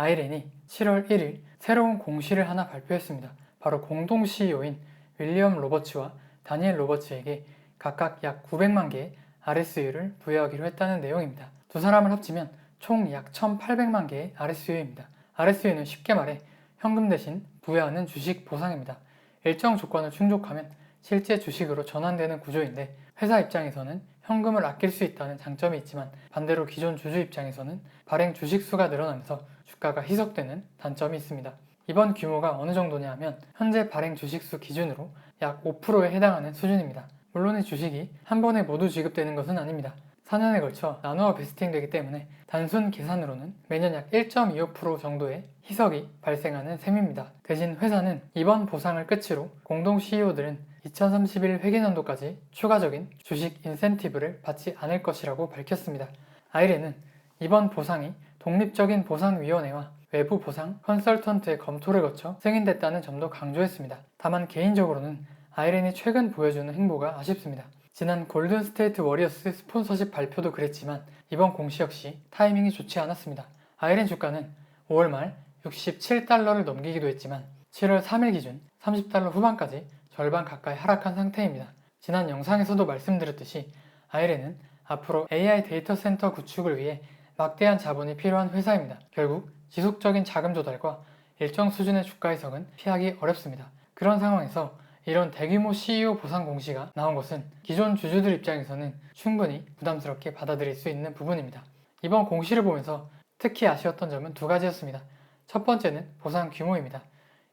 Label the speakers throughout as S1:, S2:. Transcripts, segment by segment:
S1: 아이렌이 7월 1일 새로운 공시를 하나 발표했습니다. 바로 공동 CEO인 윌리엄 로버츠와 다니엘 로버츠에게 각각 약 900만 개의 RSU를 부여하기로 했다는 내용입니다. 두 사람을 합치면 총 약 1,800만 개의 RSU입니다. RSU는 쉽게 말해 현금 대신 부여하는 주식 보상입니다. 일정 조건을 충족하면 실제 주식으로 전환되는 구조인데 회사 입장에서는 현금을 아낄 수 있다는 장점이 있지만 반대로 기존 주주 입장에서는 발행 주식 수가 늘어나면서 주가가 희석되는 단점이 있습니다. 이번 규모가 어느 정도냐 하면 현재 발행 주식수 기준으로 약 5%에 해당하는 수준입니다. 물론 이 주식이 한 번에 모두 지급되는 것은 아닙니다. 4년에 걸쳐 나누어 베스팅되기 때문에 단순 계산으로는 매년 약 1.25% 정도의 희석이 발생하는 셈입니다. 대신 회사는 이번 보상을 끝으로 공동 CEO들은 2031 회계연도까지 추가적인 주식 인센티브를 받지 않을 것이라고 밝혔습니다. 아이렌은 이번 보상이 독립적인 보상위원회와 외부 보상 컨설턴트의 검토를 거쳐 승인됐다는 점도 강조했습니다. 다만 개인적으로는 아이렌이 최근 보여주는 행보가 아쉽습니다. 지난 골든스테이트 워리어스 스폰서십 발표도 그랬지만 이번 공시 역시 타이밍이 좋지 않았습니다. 아이렌 주가는 5월 말 67달러를 넘기기도 했지만 7월 3일 기준 30달러 후반까지 절반 가까이 하락한 상태입니다. 지난 영상에서도 말씀드렸듯이 아이렌은 앞으로 AI 데이터 센터 구축을 위해 막대한 자본이 필요한 회사입니다. 결국 지속적인 자금 조달과 일정 수준의 주가 해석은 피하기 어렵습니다. 그런 상황에서 이런 대규모 CEO 보상 공시가 나온 것은 기존 주주들 입장에서는 충분히 부담스럽게 받아들일 수 있는 부분입니다. 이번 공시를 보면서 특히 아쉬웠던 점은 두 가지였습니다. 첫 번째는 보상 규모입니다.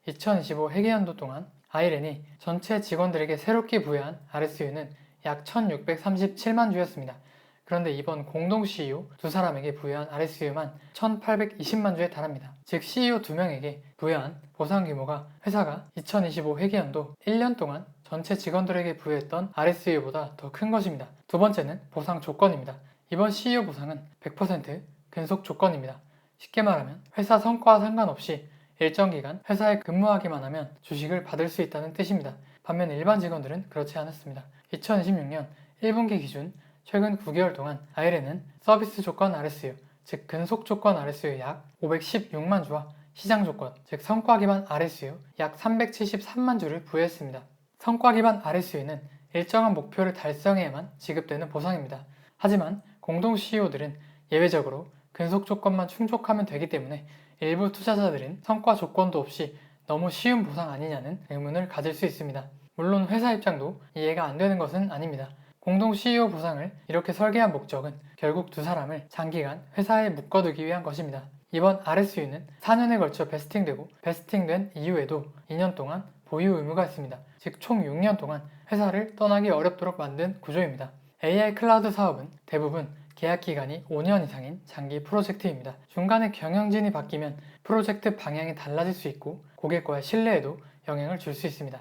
S1: 2025 회계연도 동안 아이렌이 전체 직원들에게 새롭게 부여한 RSU는 약 1637만 주였습니다. 그런데 이번 공동 CEO 두 사람에게 부여한 RSU만 1820만 주에 달합니다. 즉 CEO 두 명에게 부여한 보상 규모가 회사가 2025 회계연도 1년 동안 전체 직원들에게 부여했던 RSU보다 더 큰 것입니다. 두 번째는 보상 조건입니다. 이번 CEO 보상은 100% 근속 조건입니다. 쉽게 말하면 회사 성과와 상관없이 일정 기간 회사에 근무하기만 하면 주식을 받을 수 있다는 뜻입니다. 반면 일반 직원들은 그렇지 않았습니다. 2026년 1분기 기준 최근 9개월 동안 아이렌은 서비스 조건 RSU, 즉 근속 조건 RSU 약 516만 주와 시장 조건, 즉 성과 기반 RSU 약 373만 주를 부여했습니다. 성과 기반 RSU는 일정한 목표를 달성해야만 지급되는 보상입니다. 하지만 공동 CEO들은 예외적으로 근속 조건만 충족하면 되기 때문에 일부 투자자들은 성과 조건도 없이 너무 쉬운 보상 아니냐는 의문을 가질 수 있습니다. 물론 회사 입장도 이해가 안 되는 것은 아닙니다. 공동 CEO 보상을 이렇게 설계한 목적은 결국 두 사람을 장기간 회사에 묶어두기 위한 것입니다. 이번 RSU는 4년에 걸쳐 베스팅되고 베스팅된 이후에도 2년 동안 보유 의무가 있습니다. 즉 총 6년 동안 회사를 떠나기 어렵도록 만든 구조입니다. AI 클라우드 사업은 대부분 계약 기간이 5년 이상인 장기 프로젝트입니다. 중간에 경영진이 바뀌면 프로젝트 방향이 달라질 수 있고 고객과의 신뢰에도 영향을 줄 수 있습니다.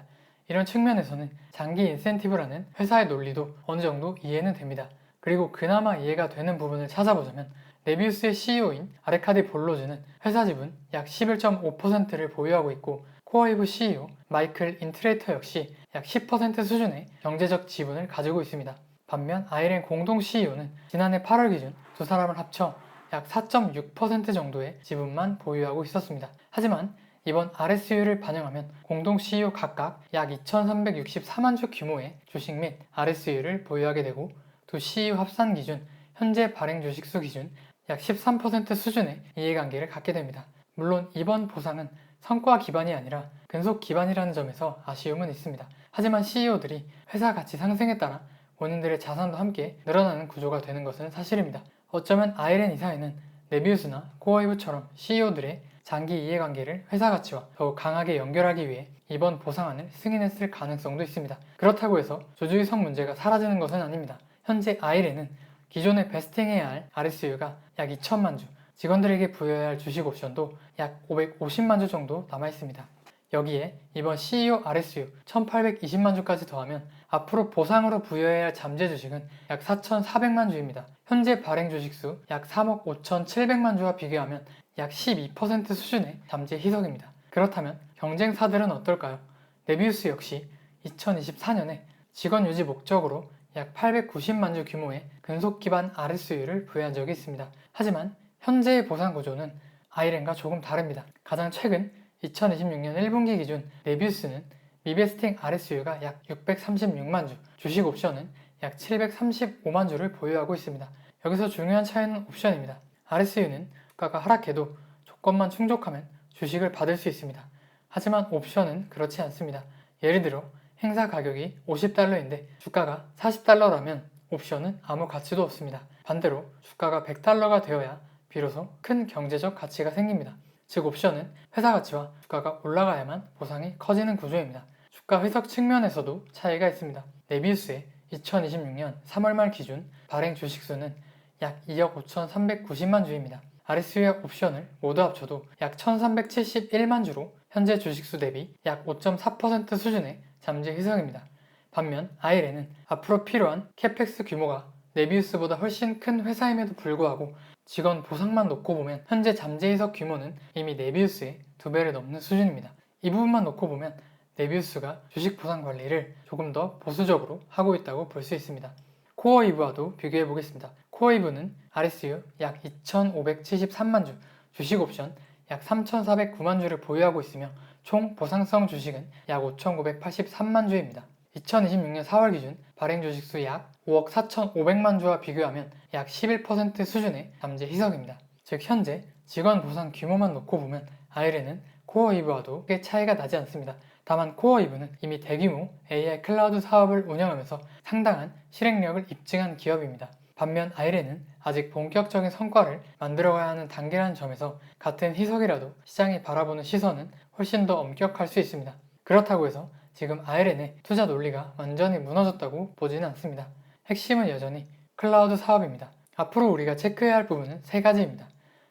S1: 이런 측면에서는 장기 인센티브라는 회사의 논리도 어느 정도 이해는 됩니다. 그리고 그나마 이해가 되는 부분을 찾아보자면 네비우스의 CEO인 아르카디 볼로즈는 회사 지분 약 11.5%를 보유하고 있고 코어이브 CEO 마이클 인트레이터 역시 약 10% 수준의 경제적 지분을 가지고 있습니다. 반면 아이렌 공동 CEO는 지난해 8월 기준 두 사람을 합쳐 약 4.6% 정도의 지분만 보유하고 있었습니다. 하지만 이번 RSU를 반영하면 공동 CEO 각각 약 2,364만 주 규모의 주식 및 RSU를 보유하게 되고 두 CEO 합산 기준 현재 발행 주식수 기준 약 13% 수준의 이해관계를 갖게 됩니다. 물론 이번 보상은 성과 기반이 아니라 근속 기반이라는 점에서 아쉬움은 있습니다. 하지만 CEO들이 회사 가치 상승에 따라 본인들의 자산도 함께 늘어나는 구조가 되는 것은 사실입니다. 어쩌면 아이렌 이사회는 네비우스나 코어이브처럼 CEO들의 장기 이해관계를 회사 가치와 더욱 강하게 연결하기 위해 이번 보상안을 승인했을 가능성도 있습니다. 그렇다고 해서 주주의석 문제가 사라지는 것은 아닙니다. 현재 아이렌은 기존에 베스팅해야 할 RSU가 약 2천만 주, 직원들에게 부여해야 할 주식 옵션도 약 550만 주 정도 남아있습니다. 여기에 이번 CEO RSU 1820만 주까지 더하면 앞으로 보상으로 부여해야 할 잠재 주식은 약 4400만 주입니다. 현재 발행 주식수 약 3억 5700만 주와 비교하면 약 12% 수준의 잠재 희석입니다. 그렇다면 경쟁사들은 어떨까요? 네비우스 역시 2024년에 직원 유지 목적으로 약 890만 주 규모의 근속 기반 RSU를 부여한 적이 있습니다. 하지만 현재의 보상 구조는 아이렌과 조금 다릅니다. 가장 최근 2026년 1분기 기준 네비우스는 미베스팅 RSU가 약 636만 주, 주식 옵션은 약 735만 주를 보유하고 있습니다. 여기서 중요한 차이는 옵션입니다. RSU는 주가가 하락해도 조건만 충족하면 주식을 받을 수 있습니다. 하지만 옵션은 그렇지 않습니다. 예를 들어 행사 가격이 $50인데 주가가 $40라면 옵션은 아무 가치도 없습니다. 반대로 주가가 $100가 되어야 비로소 큰 경제적 가치가 생깁니다. 즉 옵션은 회사 가치와 주가가 올라가야만 보상이 커지는 구조입니다. 주가 해석 측면에서도 차이가 있습니다. 네비우스의 2026년 3월 말 기준 발행 주식수는 약 2억 5,390만 주입니다. RSU와 옵션을 모두 합쳐도 약 1,371만 주로 현재 주식수 대비 약 5.4% 수준의 잠재 희석입니다. 반면 아이렌은 앞으로 필요한 캐펙스 규모가 네비우스보다 훨씬 큰 회사임에도 불구하고 직원 보상만 놓고 보면 현재 잠재 희석 규모는 이미 네비우스의 2배를 넘는 수준입니다. 이 부분만 놓고 보면 네비우스가 주식 보상 관리를 조금 더 보수적으로 하고 있다고 볼 수 있습니다. 코어이브와도 비교해 보겠습니다. 코어이브는 RSU 약 2,573만 주, 주식 옵션 약 3,409만 주를 보유하고 있으며 총 보상성 주식은 약 5,983만 주입니다. 2026년 4월 기준 발행 주식수 약 5억 4,500만 주와 비교하면 약 11% 수준의 잠재 희석입니다. 즉 현재 직원 보상 규모만 놓고 보면 아이렌은 코어이브와도 꽤 차이가 나지 않습니다. 다만 코어이브는 이미 대규모 AI 클라우드 사업을 운영하면서 상당한 실행력을 입증한 기업입니다. 반면 아이렌은 아직 본격적인 성과를 만들어가야 하는 단계라는 점에서 같은 희석이라도 시장이 바라보는 시선은 훨씬 더 엄격할 수 있습니다. 그렇다고 해서 지금 아이렌의 투자 논리가 완전히 무너졌다고 보지는 않습니다. 핵심은 여전히 클라우드 사업입니다. 앞으로 우리가 체크해야 할 부분은 3가지입니다.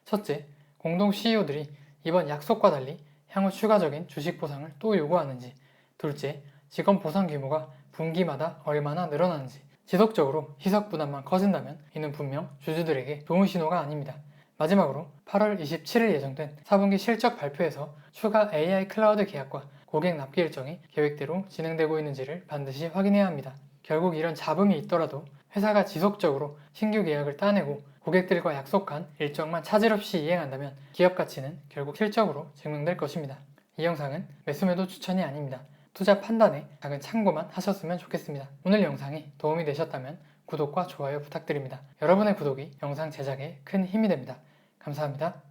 S1: 첫째, 공동 CEO들이 이번 약속과 달리 향후 추가적인 주식 보상을 또 요구하는지. 둘째, 직원 보상 규모가 분기마다 얼마나 늘어나는지. 지속적으로 희석 부담만 커진다면 이는 분명 주주들에게 좋은 신호가 아닙니다. 마지막으로 8월 27일 예정된 4분기 실적 발표에서 추가 AI 클라우드 계약과 고객 납기 일정이 계획대로 진행되고 있는지를 반드시 확인해야 합니다. 결국 이런 잡음이 있더라도 회사가 지속적으로 신규 계약을 따내고 고객들과 약속한 일정만 차질 없이 이행한다면 기업 가치는 결국 실적으로 증명될 것입니다. 이 영상은 매수매도 추천이 아닙니다. 투자 판단에 작은 참고만 하셨으면 좋겠습니다. 오늘 영상이 도움이 되셨다면 구독과 좋아요 부탁드립니다. 여러분의 구독이 영상 제작에 큰 힘이 됩니다. 감사합니다.